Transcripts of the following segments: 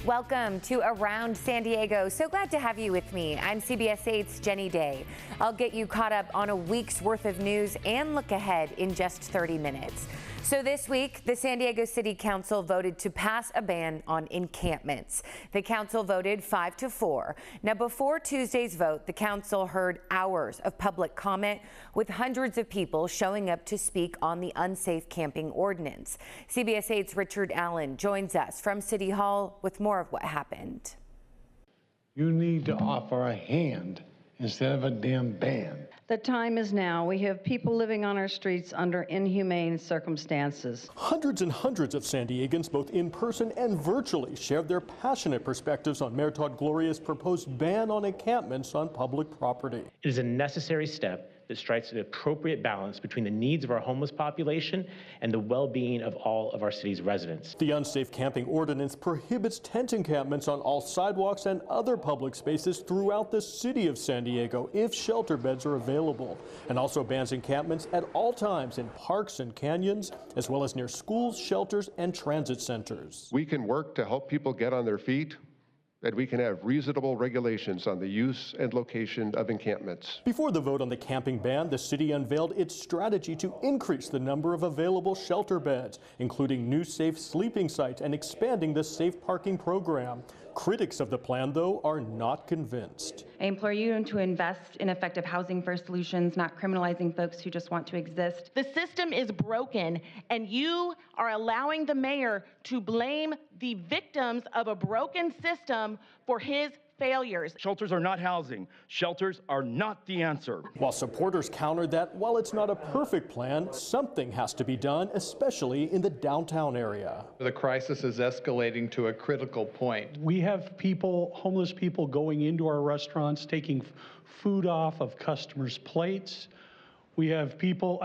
Welcome to Around San Diego. So glad to have you with me. I'm CBS 8's Jenny Day. I'll get you caught up on a week's worth of news and look ahead in just 30 minutes. So this week, the San Diego City Council voted to pass a ban on encampments. The council voted 5-4. Now, before Tuesday's vote, the council heard hours of public comment with hundreds of people showing up to speak on the unsafe camping ordinance. CBS 8's Richard Allen joins us from City Hall with more of what happened. You need to offer a hand instead of a damn ban. The time is now. We have people living on our streets under inhumane circumstances. Hundreds and hundreds of San Diegans, both in person and virtually, shared their passionate perspectives on Mayor Todd Gloria's proposed ban on encampments on public property. It is a necessary step that strikes an appropriate balance between the needs of our homeless population and the well-being of all of our city's residents. The unsafe camping ordinance prohibits tent encampments on all sidewalks and other public spaces throughout the city of San Diego if shelter beds are available, and also bans encampments at all times in parks and canyons, as well as near schools, shelters, and transit centers. We can work to help people get on their feet, that we can have reasonable regulations on the use and location of encampments. Before the vote on the camping ban, the city unveiled its strategy to increase the number of available shelter beds, including new safe sleeping sites and expanding the safe parking program. Critics of the plan, though, are not convinced. I implore you to invest in effective housing for solutions, not criminalizing folks who just want to exist. The system is broken, and you are allowing the mayor to blame the victims of a broken system for his failures. Shelters are not housing. Shelters are not the answer. While supporters countered that while it's not a perfect plan, something has to be done, especially in the downtown area. The crisis is escalating to a critical point. We have people, homeless people, going into our restaurants, taking food off of customers' plates. We have people,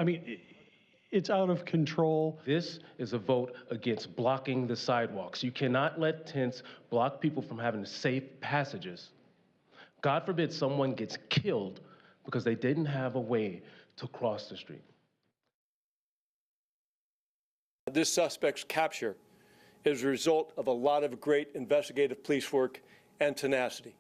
it's out of control. This is a vote against blocking the sidewalks. You cannot let tents block people from having safe passages. God forbid someone gets killed because they didn't have a way to cross the street. This suspect's capture is a result of a lot of great investigative police work and tenacity.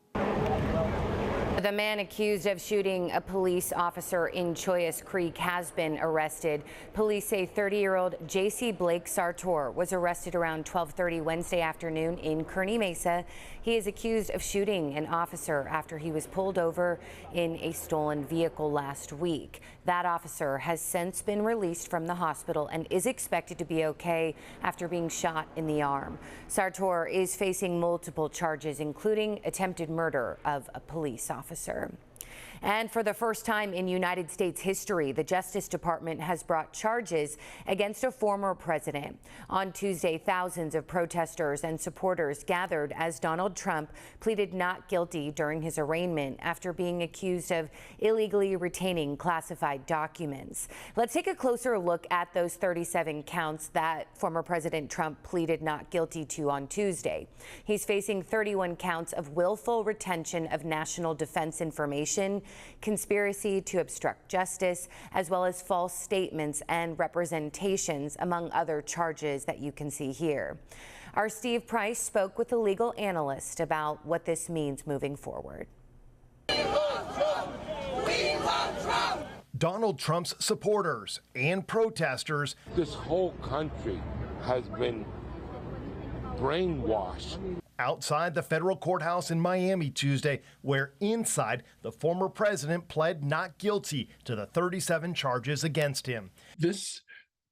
The man accused of shooting a police officer in Chollas Creek has been arrested. Police say 30-year-old J.C. Blake Sartor was arrested around 12:30 Wednesday afternoon in Kearny Mesa. He is accused of shooting an officer after he was pulled over in a stolen vehicle last week. That officer has since been released from the hospital and is expected to be okay after being shot in the arm. Sartor is facing multiple charges, including attempted murder of a police officer. And for the first time in United States history, the Justice Department has brought charges against a former president. On Tuesday, thousands of protesters and supporters gathered as Donald Trump pleaded not guilty during his arraignment after being accused of illegally retaining classified documents. Let's take a closer look at those 37 counts that former President Trump pleaded not guilty to on Tuesday. He's facing 31 counts of willful retention of national defense information, conspiracy to obstruct justice, as well as false statements and representations, among other charges that you can see here. Our Steve Price spoke with a legal analyst about what this means moving forward. Donald Trump's supporters and protesters. This whole country has been brainwashed. Outside the federal courthouse in Miami Tuesday, where inside the former president pled not guilty to the 37 charges against him. This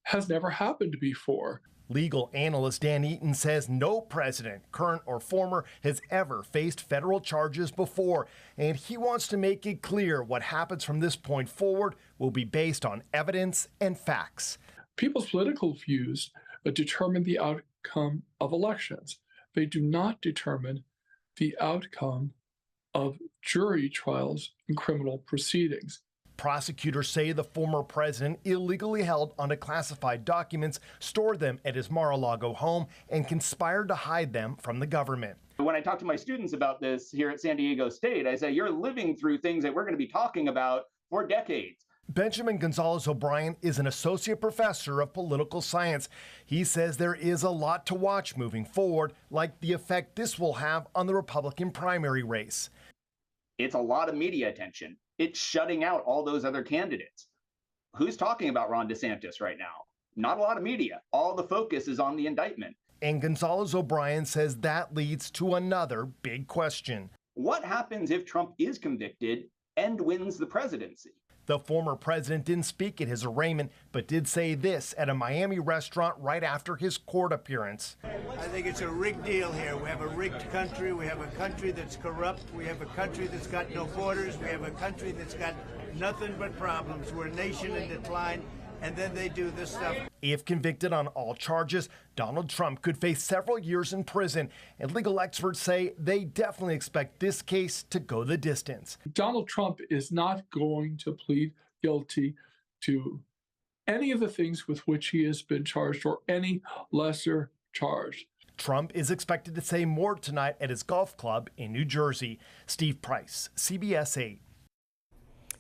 has never happened before. Legal analyst Dan Eaton says no president, current or former, has ever faced federal charges before, and he wants to make it clear what happens from this point forward will be based on evidence and facts. People's political views determine the outcome of elections. They do not determine the outcome of jury trials and criminal proceedings. Prosecutors say the former president illegally held unclassified documents, stored them at his Mar-a-Lago home, and conspired to hide them from the government. When I talk to my students about this here at San Diego State, I say, you're living through things that we're going to be talking about for decades. Benjamin Gonzalez O'Brien is an associate professor of political science. He says there is a lot to watch moving forward, like the effect this will have on the Republican primary race. It's a lot of media attention. It's shutting out all those other candidates. Who's talking about Ron DeSantis right now? Not a lot of media. All the focus is on the indictment. And Gonzalez O'Brien says that leads to another big question. What happens if Trump is convicted and wins the presidency? The former president didn't speak at his arraignment, but did say this at a Miami restaurant right after his court appearance. I think it's a rigged deal here. We have a rigged country. We have a country that's corrupt. We have a country that's got no borders. We have a country that's got nothing but problems. We're a nation in decline. And then they do this stuff. If convicted on all charges, Donald Trump could face several years in prison. And legal experts say they definitely expect this case to go the distance. Donald Trump is not going to plead guilty to any of the things with which he has been charged or any lesser charge. Trump is expected to say more tonight at his golf club in New Jersey. Steve Price, CBS 8.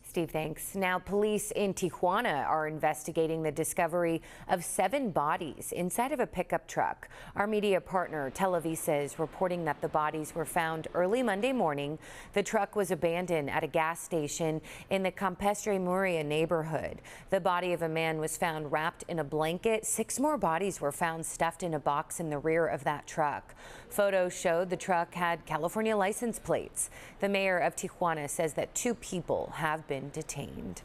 Steve, thanks. Now, police in Tijuana are investigating the discovery of 7 bodies inside of a pickup truck. Our media partner, Televisa, is reporting that the bodies were found early Monday morning. The truck was abandoned at a gas station in the Campestre Muria neighborhood. The body of a man was found wrapped in a blanket. 6 more bodies were found stuffed in a box in the rear of that truck. Photos showed the truck had California license plates. The mayor of Tijuana says that 2 people have been detained.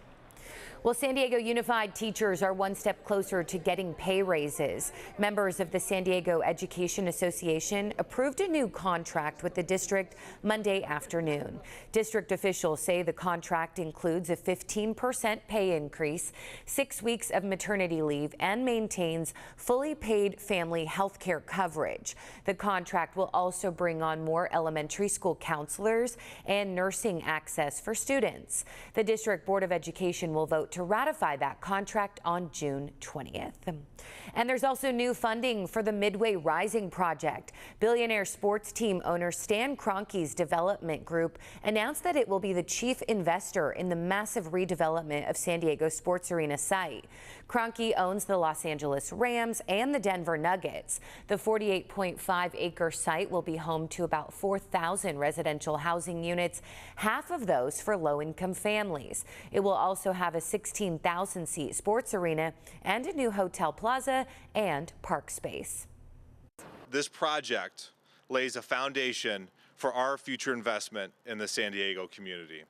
Well, San Diego Unified teachers are one step closer to getting pay raises. Members of the San Diego Education Association approved a new contract with the district Monday afternoon. District officials say the contract includes a 15% pay increase, 6 weeks of maternity leave, and maintains fully paid family health care coverage. The contract will also bring on more elementary school counselors and nursing access for students. The District Board of Education will vote to ratify that contract on June 20th. And there's also new funding for the Midway Rising project. Billionaire sports team owner Stan Kroenke's development group announced that it will be the chief investor in the massive redevelopment of San Diego Sports Arena site. Kroenke owns the Los Angeles Rams and the Denver Nuggets. The 48.5-acre site will be home to about 4,000 residential housing units, half of those for low-income families. It will also have a 16,000-seat sports arena and a new hotel plaza and park space. This project lays a foundation for our future investment in the San Diego community.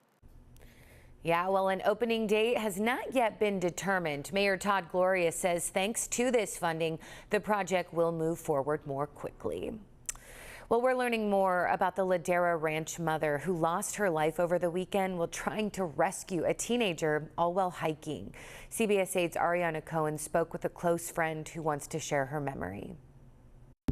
Yeah, well, an opening date has not yet been determined. Mayor Todd Gloria says thanks to this funding, the project will move forward more quickly. Well, we're learning more about the Ladera Ranch mother who lost her life over the weekend while trying to rescue a teenager, all while hiking. CBS 8's Ariana Cohen spoke with a close friend who wants to share her memory.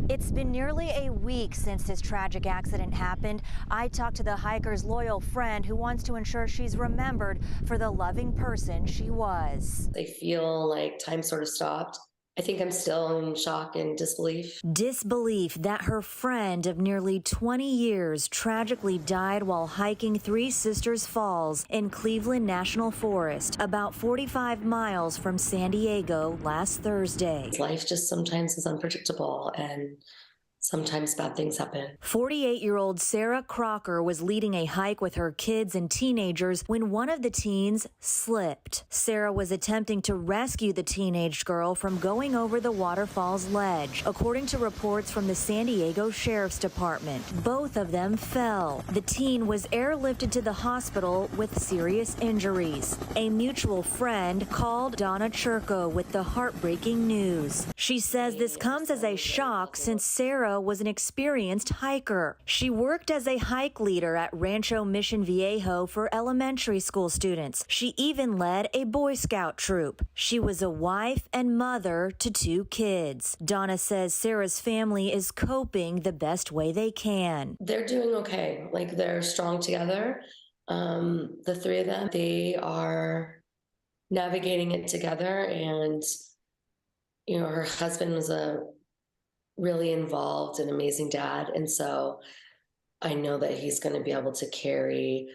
It's been nearly a week since this tragic accident happened. I talked to the hiker's loyal friend who wants to ensure she's remembered for the loving person she was. I feel like time sort of stopped. I think I'm still in shock and disbelief. Disbelief that her friend of nearly 20 years tragically died while hiking Three Sisters Falls in Cleveland National Forest, about 45 miles from San Diego last Thursday. Life just sometimes is unpredictable and sometimes bad things happen. 48-year-old Sarah Crocker was leading a hike with her kids and teenagers when one of the teens slipped. Sarah was attempting to rescue the teenage girl from going over the waterfall's ledge. According to reports from the San Diego Sheriff's Department, both of them fell. The teen was airlifted to the hospital with serious injuries. A mutual friend called Donna Churko with the heartbreaking news. She says this comes as a shock since Sarah was an experienced hiker. She worked as a hike leader at Rancho Mission Viejo for elementary school students. She even led a Boy Scout troop. She was a wife and mother to 2 kids. Donna says Sarah's family is coping the best way they can. They're doing okay. Like, they're strong together. The 3 of them, they are navigating it together. And, you know, her husband was a really involved and amazing dad. And so I know that he's going to be able to carry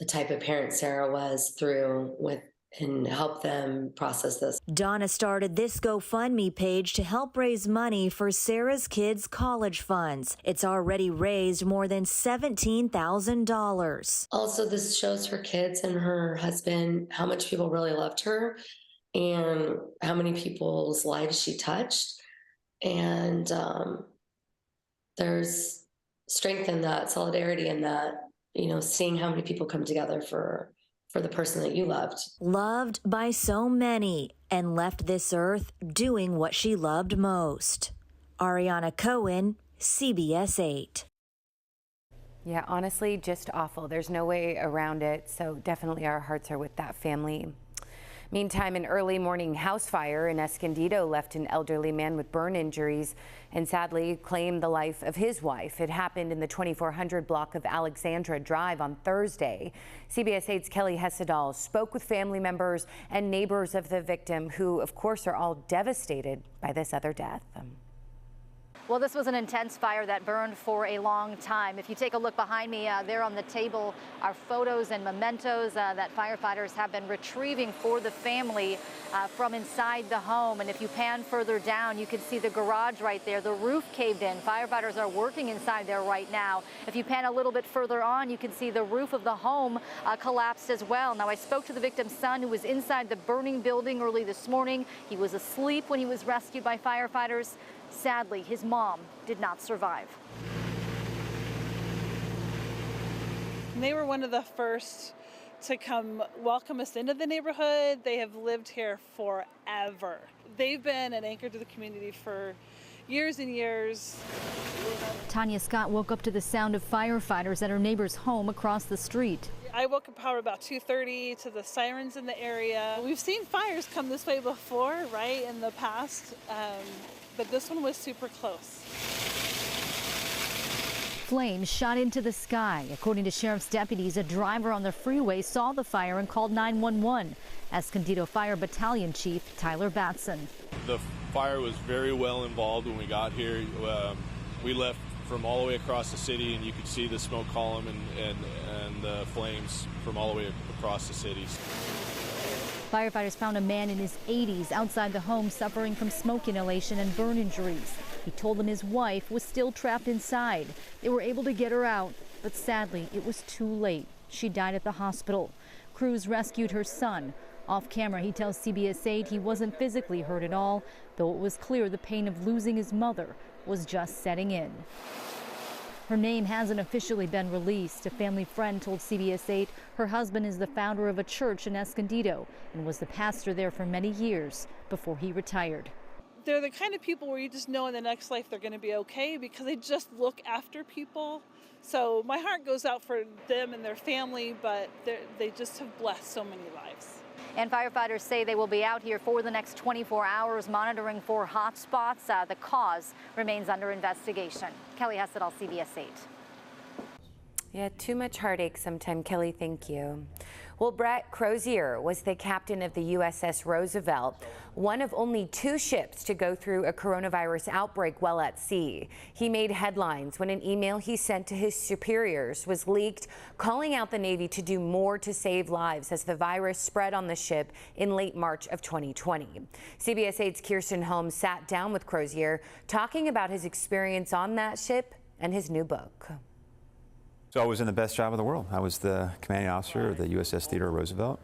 the type of parent Sarah was through with and help them process this. Donna started this GoFundMe page to help raise money for Sarah's kids' college funds. It's already raised more than $17,000. Also, this shows her kids and her husband how much people really loved her and how many people's lives she touched. And there's strength in that, solidarity in that, you know, seeing how many people come together for the person that you loved. Loved by so many, and left this earth doing what she loved most. Ariana Cohen, CBS 8. Yeah, honestly, just awful. There's no way around it. So definitely our hearts are with that family. Meantime, an early morning house fire in Escondido left an elderly man with burn injuries and sadly claimed the life of his wife. It happened in the 2400 block of Alexandra Drive on Thursday. CBS 8's Kelly Hessedal spoke with family members and neighbors of the victim, who, of course, are all devastated by this other death. Well, this was an intense fire that burned for a long time. If you take a look behind me, there on the table are photos and mementos that firefighters have been retrieving for the family from inside the home. And if you pan further down, you can see the garage right there. The roof caved in. Firefighters are working inside there right now. If you pan a little bit further on, you can see the roof of the home collapsed as well. Now, I spoke to the victim's son, who was inside the burning building early this morning. He was asleep when he was rescued by firefighters. Sadly, his mom did not survive. They were one of the first to come welcome us into the neighborhood. They have lived here forever. They've been an anchor to the community for years and years. Tanya Scott woke up to the sound of firefighters at her neighbor's home across the street. I woke up probably about 2:30 to the sirens in the area. We've seen fires come this way before, right, in the past, but this one was super close. Flames shot into the sky. According to sheriff's deputies, a driver on the freeway saw the fire and called 911. Escondido Fire Battalion Chief Tyler Batson. The fire was very well involved when we got here. We left from all the way across the city, and you could see the smoke column and the flames from all the way across the city. Firefighters found a man in his 80s outside the home suffering from smoke inhalation and burn injuries. He told them his wife was still trapped inside. They were able to get her out, but sadly, it was too late. She died at the hospital. Crews rescued her son. Off camera, he tells CBS 8 he wasn't physically hurt at all, though it was clear the pain of losing his mother was just setting in. Her name hasn't officially been released. A family friend told CBS 8 her husband is the founder of a church in Escondido and was the pastor there for many years before he retired. They're the kind of people where you just know in the next life they're going to be okay because they just look after people. So my heart goes out for them and their family, but they just have blessed so many lives. And firefighters say they will be out here for the next 24 hours monitoring for hot spots. The cause remains under investigation. Kelly Hessedal, CBS 8. Yeah, too much heartache sometime, Kelly. Thank you. Well, Brett Crozier was the captain of the USS Roosevelt, one of only 2 ships to go through a coronavirus outbreak while at sea. He made headlines when an email he sent to his superiors was leaked, calling out the Navy to do more to save lives as the virus spread on the ship in late March of 2020. CBS 8's Kirsten Holmes sat down with Crozier, talking about his experience on that ship and his new book. So I was in the best job of the world. I was the commanding officer of the USS Theodore Roosevelt.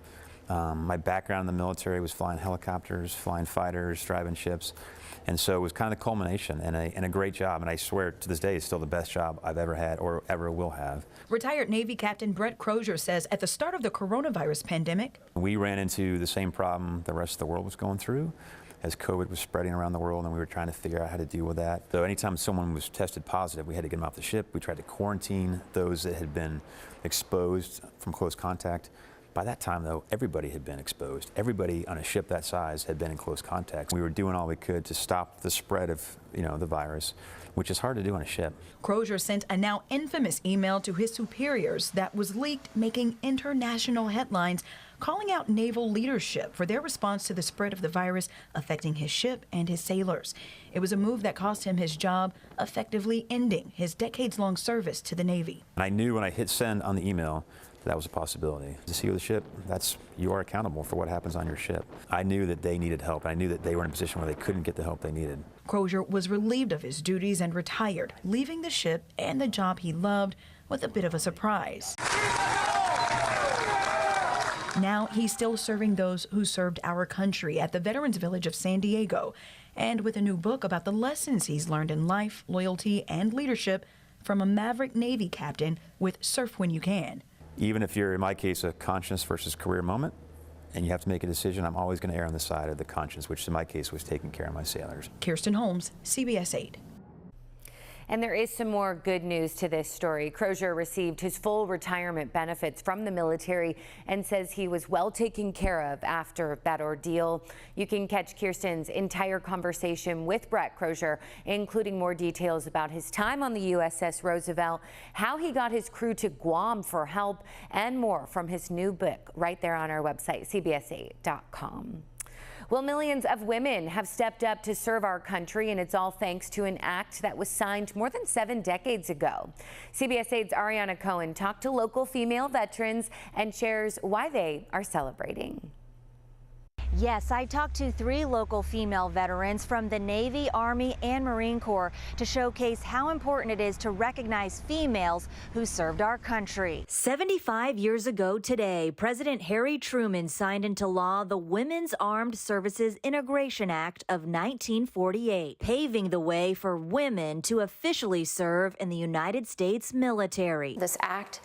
My background in the military was flying helicopters, flying fighters, driving ships. And so it was kind of the culmination and a great job. And I swear to this day, it's still the best job I've ever had or ever will have. Retired Navy Captain Brett Crozier says at the start of the coronavirus pandemic, we ran into the same problem the rest of the world was going through as COVID was spreading around the world, and we were trying to figure out how to deal with that. So anytime someone was tested positive, we had to get them off the ship. We tried to quarantine those that had been exposed from close contact. By that time, though, everybody had been exposed. Everybody on a ship that size had been in close contact. We were doing all we could to stop the spread of, the virus, which is hard to do on a ship. Crozier sent a now infamous email to his superiors that was leaked, making international headlines, calling out naval leadership for their response to the spread of the virus affecting his ship and his sailors. It was a move that cost him his job, effectively ending his decades-long service to the Navy. And I knew when I hit send on the email that was a possibility. The CEO of the ship, you are accountable for what happens on your ship. I knew that they needed help. I knew that they were in a position where they couldn't get the help they needed. Crozier was relieved of his duties and retired, leaving the ship and the job he loved with a bit of a surprise. Now he's still serving those who served our country at the Veterans Village of San Diego, and with a new book about the lessons he's learned in life, loyalty, and leadership from a maverick Navy captain with Surf When You Can. Even if you're, in my case, a conscience versus career moment, and you have to make a decision, I'm always going to err on the side of the conscience, which in my case was taking care of my sailors. Kirsten Holmes, CBS 8. And there is some more good news to this story. Crozier received his full retirement benefits from the military and says he was well taken care of after that ordeal. You can catch Kirsten's entire conversation with Brett Crozier, including more details about his time on the USS Roosevelt, how he got his crew to Guam for help, and more from his new book right there on our website, cbs8.com. Well, millions of women have stepped up to serve our country, and it's all thanks to an act that was signed more than 7 decades ago. CBS 8's Ariana Cohen talked to local female veterans and shares why they are celebrating. Yes, I talked to 3 local female veterans from the Navy, Army, and Marine Corps to showcase how important it is to recognize females who served our country. 75 years ago today, President Harry Truman signed into law the Women's Armed Services Integration Act of 1948, paving the way for women to officially serve in the United States military. This act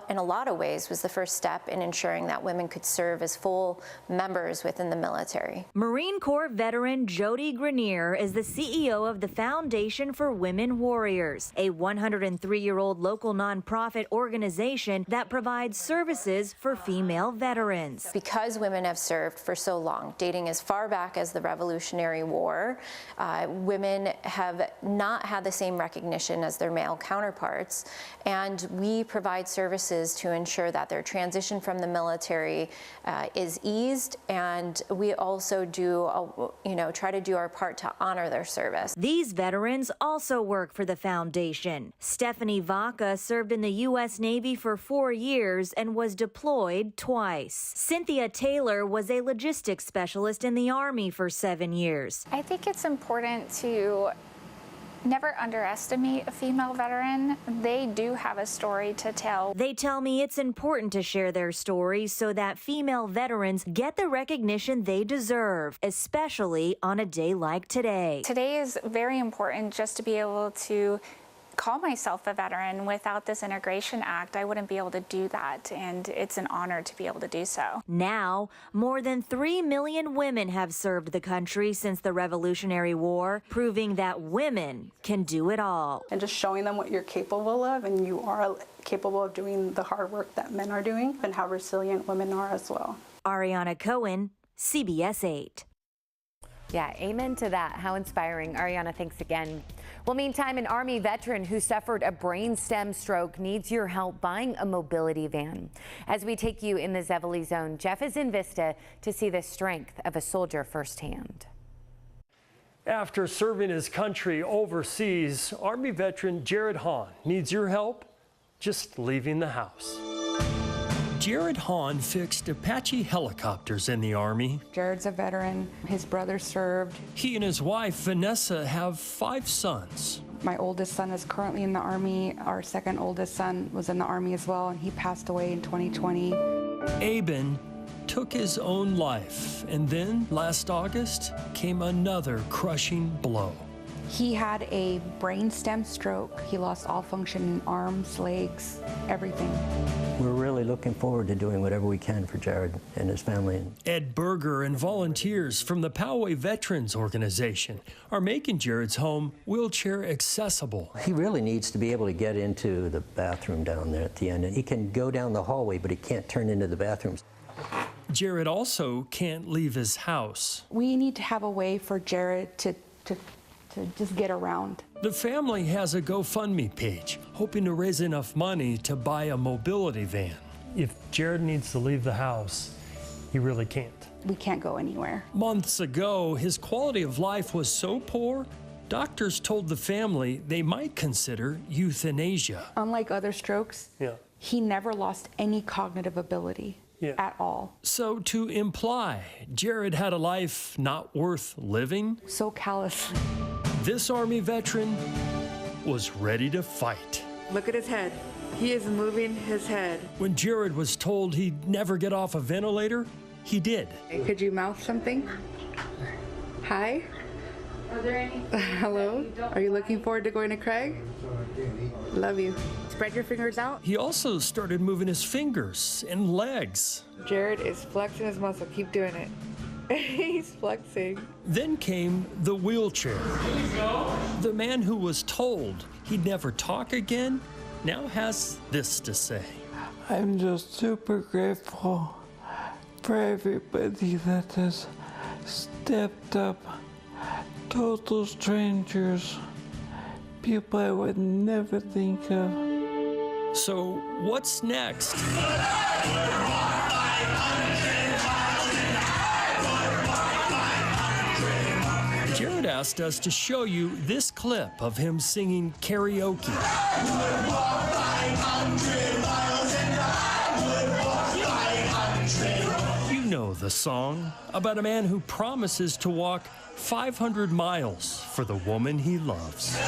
in a lot of ways was the first step in ensuring that women could serve as full members within the military. Marine Corps veteran Jody Grenier is the CEO of the Foundation for Women Warriors, a 103-year-old local nonprofit organization that provides services for female veterans. Because women have served for so long, dating as far back as the Revolutionary War, women have not had the same recognition as their male counterparts, and we provide services to ensure that their transition from the military is eased, and we also do, try to do our part to honor their service. These veterans also work for the foundation. Stephanie Vaca served in the U.S. Navy for 4 years and was deployed twice. Cynthia Taylor was a logistics specialist in the Army for 7 years. I think it's important to never underestimate a female veteran. They do have a story to tell. They tell me it's important to share their stories so that female veterans get the recognition they deserve, especially on a day like today. Today is very important just to be able to call myself a veteran. Without this Integration Act, I wouldn't be able to do that, and it's an honor to be able to do so. Now, more than 3 million women have served the country since the Revolutionary War, proving that women can do it all. And just showing them what you're capable of, and you are capable of doing the hard work that men are doing, and how resilient women are as well. Ariana Cohen, CBS 8. Yeah, amen to that. How inspiring. Ariana, thanks again. Well, meantime, an Army veteran who suffered a brainstem stroke needs your help buying a mobility van. As we take you in the Zevely Zone, Jeff is in Vista to see the strength of a soldier firsthand. After serving his country overseas, Army veteran Jared Hahn needs your help just leaving the house. Jared Hahn fixed Apache helicopters in the Army. Jared's a veteran. His brother served. He and his wife, Vanessa, have 5 sons. My oldest son is currently in the Army. Our second oldest son was in the Army as well, and he passed away in 2020. Aben took his own life, and then last August came another crushing blow. He had a brainstem stroke. He lost all function in arms, legs, everything. We're really looking forward to doing whatever we can for Jared and his family. Ed Berger and volunteers from the Poway Veterans Organization are making Jared's home wheelchair accessible. He really needs to be able to get into the bathroom down there at the end. And he can go down the hallway, but he can't turn into the bathrooms. Jared also can't leave his house. We need to have a way for Jared to just get around. The family has a GoFundMe page, hoping to raise enough money to buy a mobility van. If Jared needs to leave the house, he really can't. We can't go anywhere. Months ago, his quality of life was so poor, doctors told the family they might consider euthanasia. Unlike other strokes, he never lost any cognitive ability at all. So to imply Jared had a life not worth living? So callously. This Army veteran was ready to fight. Look at his head. He is moving his head. When Jared was told he'd never get off a ventilator, he did. Could you mouth something? Hi? Are there any? Hello? Are you looking forward to going to Craig? Love you. Spread your fingers out. He also started moving his fingers and legs. Jared is flexing his muscle. Keep doing it. He's flexing. Then came the wheelchair. The man who was told he'd never talk again now has this to say. I'm just super grateful for everybody that has stepped up. Total strangers, people I would never think of. So what's next? Jared asked us to show you this clip of him singing karaoke. You know the song about a man who promises to walk 500 miles for the woman he loves.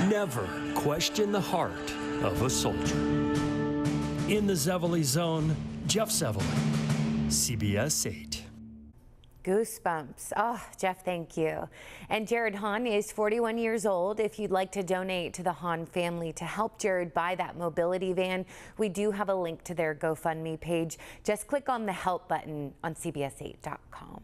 Never question the heart of a soldier. In the Zevely Zone, Jeff Zevely, CBS 8. Goosebumps. Oh, Jeff, thank you. And Jared Hahn is 41 years old. If you'd like to donate to the Hahn family to help Jared buy that mobility van, we do have a link to their GoFundMe page. Just click on the help button on CBS8.com.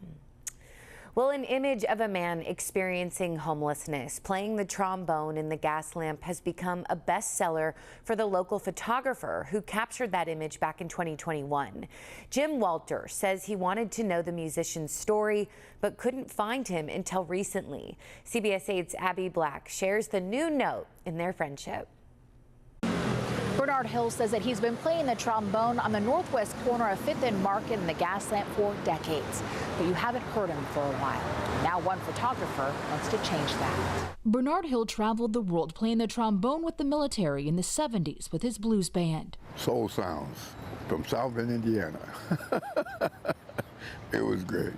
Well, an image of a man experiencing homelessness playing the trombone in the gas lamp has become a bestseller for the local photographer who captured that image back in 2021. Jim Walter says he wanted to know the musician's story, but couldn't find him until recently. CBS 8's Abby Black shares the new note in their friendship. Bernard Hill says that he's been playing the trombone on the northwest corner of 5th and Market in the gas lamp for decades, but you haven't heard him for a while. Now one photographer wants to change that. Bernard Hill traveled the world playing the trombone with the military in the 70s with his blues band. Soul sounds from South Bend, Indiana. It was great.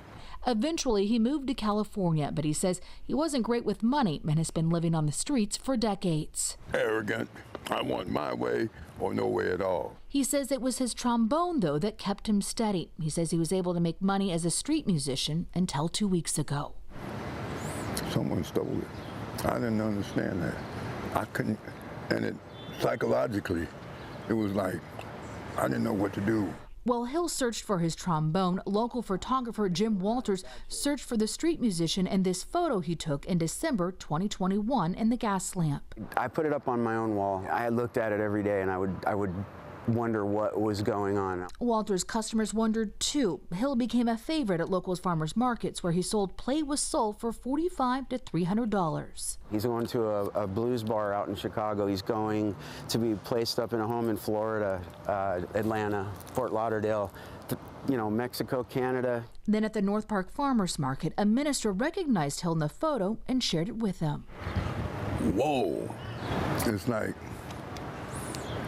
Eventually, he moved to California, but he says he wasn't great with money and has been living on the streets for decades. Arrogant. I want my way or no way at all. He says it was his trombone, though, that kept him steady. He says he was able to make money as a street musician until 2 weeks ago. Someone stole it. I didn't understand that. I couldn't, and it psychologically, it was like, I didn't know what to do. While Hill searched for his trombone, local photographer Jim Walters searched for the street musician and this photo he took in December 2021 in the gas lamp. I put it up on my own wall. I looked at it every day and I would wonder what was going on. Walters' customers wondered too. Hill became a favorite at local farmers markets where he sold Play with Soul for $45 to $300. He's going to a blues bar out in Chicago. He's going to be placed up in a home in Florida, Atlanta, Fort Lauderdale, Mexico, Canada. Then at the North Park Farmers Market, a minister recognized Hill in the photo and shared it with him. Whoa, it's like,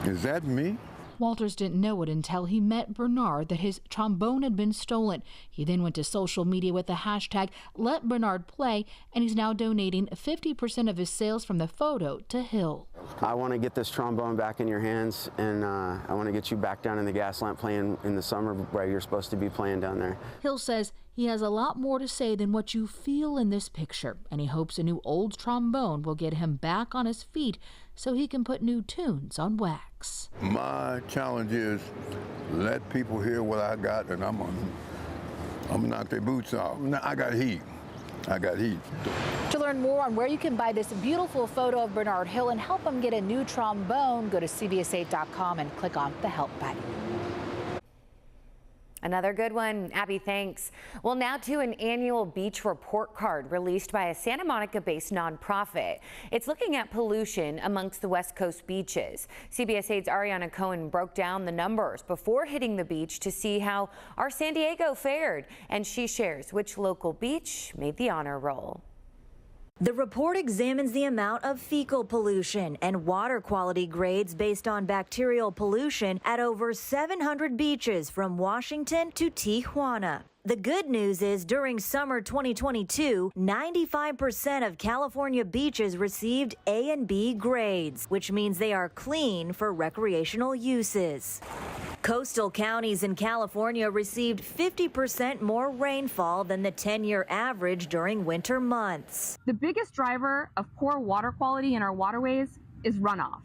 is that me? Walters didn't know it until he met Bernard that his trombone had been stolen. He then went to social media with the hashtag Let Bernard Play, and he's now donating 50% of his sales from the photo to Hill. I want to get this trombone back in your hands, and I want to get you back down in the gas lamp playing in the summer where you're supposed to be playing down there. Hill says he has a lot more to say than what you feel in this picture, and he hopes a new old trombone will get him back on his feet so he can put new tunes on wax. My challenge is let people hear what I got, and I'm gonna knock their boots off. I got heat. I got heat. To learn more on where you can buy this beautiful photo of Bernard Hill and help him get a new trombone, go to CBS8.com and click on the help button. Another good one. Abby, thanks. Well, now to an annual beach report card released by a Santa Monica-based nonprofit. It's looking at pollution amongst the West Coast beaches. CBS 8's Ariana Cohen broke down the numbers before hitting the beach to see how our San Diego fared, and she shares which local beach made the honor roll. The report examines the amount of fecal pollution and water quality grades based on bacterial pollution at over 700 beaches from Washington to Tijuana. The good news is during summer 2022, 95% of California beaches received A and B grades, which means they are clean for recreational uses. Coastal counties in California received 50% more rainfall than the 10-year average during winter months. The biggest driver of poor water quality in our waterways is runoff.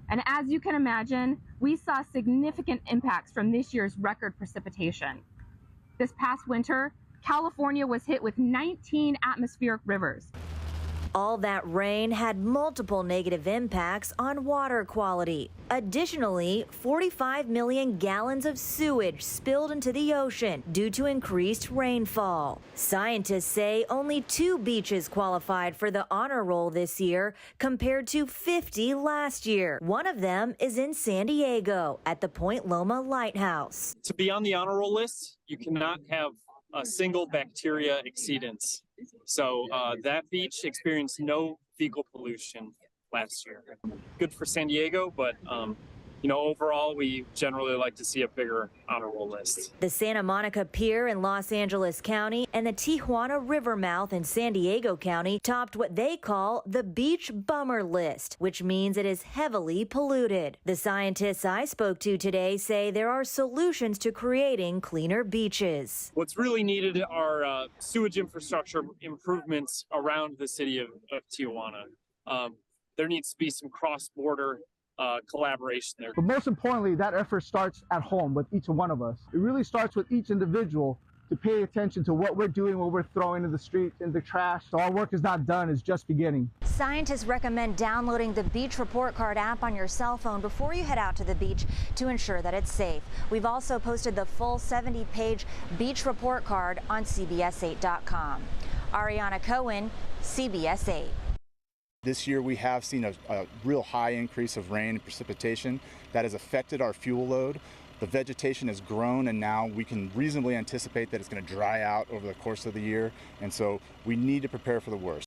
And as you can imagine, we saw significant impacts from this year's record precipitation. This past winter, California was hit with 19 atmospheric rivers. All that rain had multiple negative impacts on water quality. Additionally, 45 million gallons of sewage spilled into the ocean due to increased rainfall. Scientists say only 2 beaches qualified for the honor roll this year compared to 50 last year. One of them is in San Diego at the Point Loma Lighthouse. To be on the honor roll list, you cannot have a single bacteria exceedance. So that beach experienced no fecal pollution last year. Good for San Diego, but overall, we generally like to see a bigger honor roll list. The Santa Monica Pier in Los Angeles County and the Tijuana River mouth in San Diego County topped what they call the beach bummer list, which means it is heavily polluted. The scientists I spoke to today say there are solutions to creating cleaner beaches. What's really needed are sewage infrastructure improvements around the city of Tijuana. There needs to be some cross-border collaboration there. But most importantly, that effort starts at home with each one of us. It really starts with each individual to pay attention to what we're doing, what we're throwing in the street, in the trash. So our work is not done, it's just beginning. Scientists recommend downloading the Beach Report Card app on your cell phone before you head out to the beach to ensure that it's safe. We've also posted the full 70-page Beach Report Card on CBS8.com. Ariana Cohen, CBS 8. This year we have seen a real high increase of rain and precipitation that has affected our fuel load. The vegetation has grown, and now we can reasonably anticipate that it's going to dry out over the course of the year, and so we need to prepare for the worst.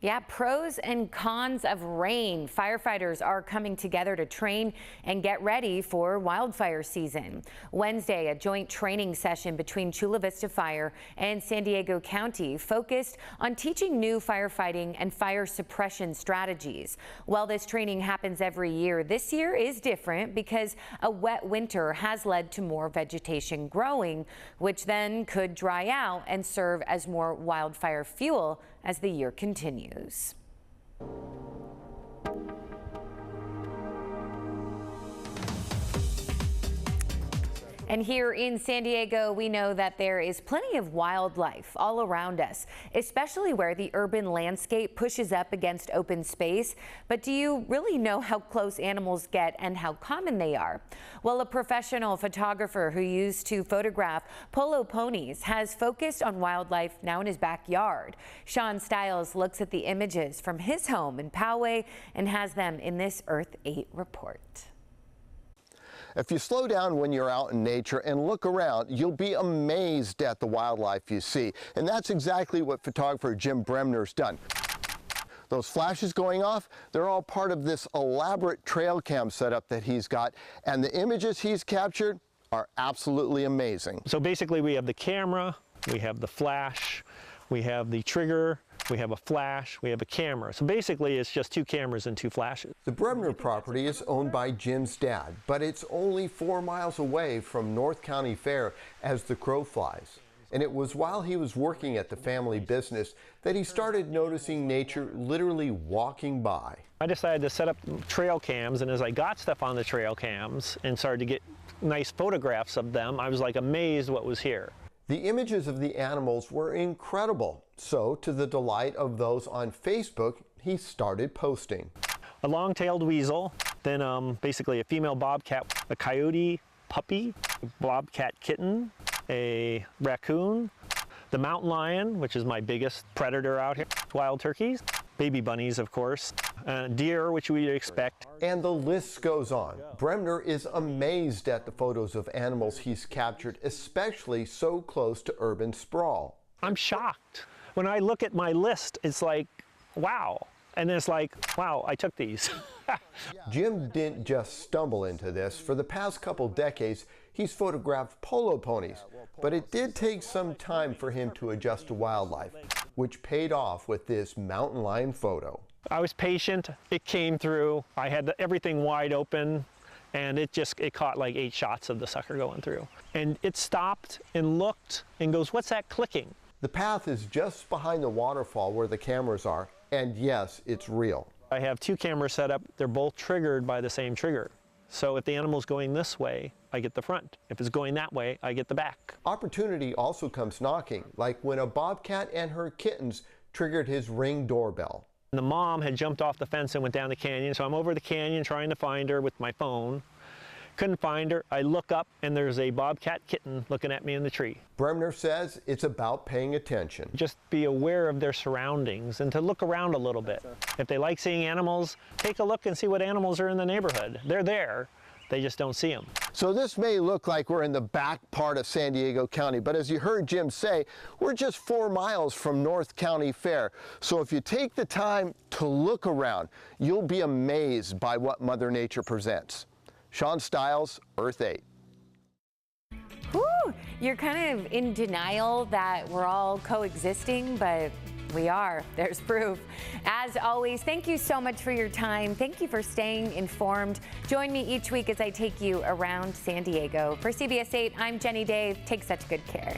Yeah, pros and cons of rain. Firefighters are coming together to train and get ready for wildfire season. Wednesday, a joint training session between Chula Vista Fire and San Diego County focused on teaching new firefighting and fire suppression strategies. While this training happens every year, this year is different because a wet winter has led to more vegetation growing, which then could dry out and serve as more wildfire fuel as the year continues. And here in San Diego, we know that there is plenty of wildlife all around us, especially where the urban landscape pushes up against open space. But do you really know how close animals get and how common they are? Well, a professional photographer who used to photograph polo ponies has focused on wildlife now in his backyard. Sean Stiles looks at the images from his home in Poway and has them in this Earth 8 report. If you slow down when you're out in nature and look around, you'll be amazed at the wildlife you see. And that's exactly what photographer Jim Bremner's done. Those flashes going off, they're all part of this elaborate trail cam setup that he's got. And the images he's captured are absolutely amazing. So basically we have the camera, we have the flash, we have the trigger, we have a flash, we have a camera. So basically it's just 2 cameras and 2 flashes. The Bremner property is owned by Jim's dad, but it's only 4 miles away from North County Fair as the crow flies. And it was while he was working at the family business that he started noticing nature literally walking by. I decided to set up trail cams, and as I got stuff on the trail cams and started to get nice photographs of them, I was like amazed what was here. The images of the animals were incredible. So, to the delight of those on Facebook, he started posting. A long-tailed weasel, then basically a female bobcat, a coyote puppy, a bobcat kitten, a raccoon, the mountain lion, which is my biggest predator out here, wild turkeys, baby bunnies, of course, deer, which we'd expect. And the list goes on. Bremner is amazed at the photos of animals he's captured, especially so close to urban sprawl. I'm shocked. When I look at my list, it's like wow. And then it's like, wow, I took these. Jim didn't just stumble into this. For the past couple decades, he's photographed polo ponies, but it did take some time for him to adjust to wildlife, which paid off with this mountain lion photo. I was patient, it came through, I had everything wide open, and it caught like 8 shots of the sucker going through. And it stopped and looked and goes, what's that clicking? The path is just behind the waterfall where the cameras are, and yes, it's real. I have 2 cameras set up, they're both triggered by the same trigger. So if the animal's going this way, I get the front. If it's going that way, I get the back. Opportunity also comes knocking, like when a bobcat and her kittens triggered his Ring doorbell. The mom had jumped off the fence and went down the canyon, so I'm over the canyon trying to find her with my phone. Couldn't find her. I look up and there's a bobcat kitten looking at me in the tree. Bremner says it's about paying attention. Just be aware of their surroundings and to look around a little bit. If they like seeing animals, take a look and see what animals are in the neighborhood. They're there. They just don't see them. So this may look like we're in the back part of San Diego County, but as you heard Jim say, we're just 4 miles from North County Fair. So if you take the time to look around, you'll be amazed by what Mother Nature presents. Sean Stiles, Earth 8. Whew, you're kind of in denial that we're all coexisting, but we are. There's proof. As always, thank you so much for your time. Thank you for staying informed. Join me each week as I take you around San Diego. For CBS 8, I'm Jenny Dave. Take such good care.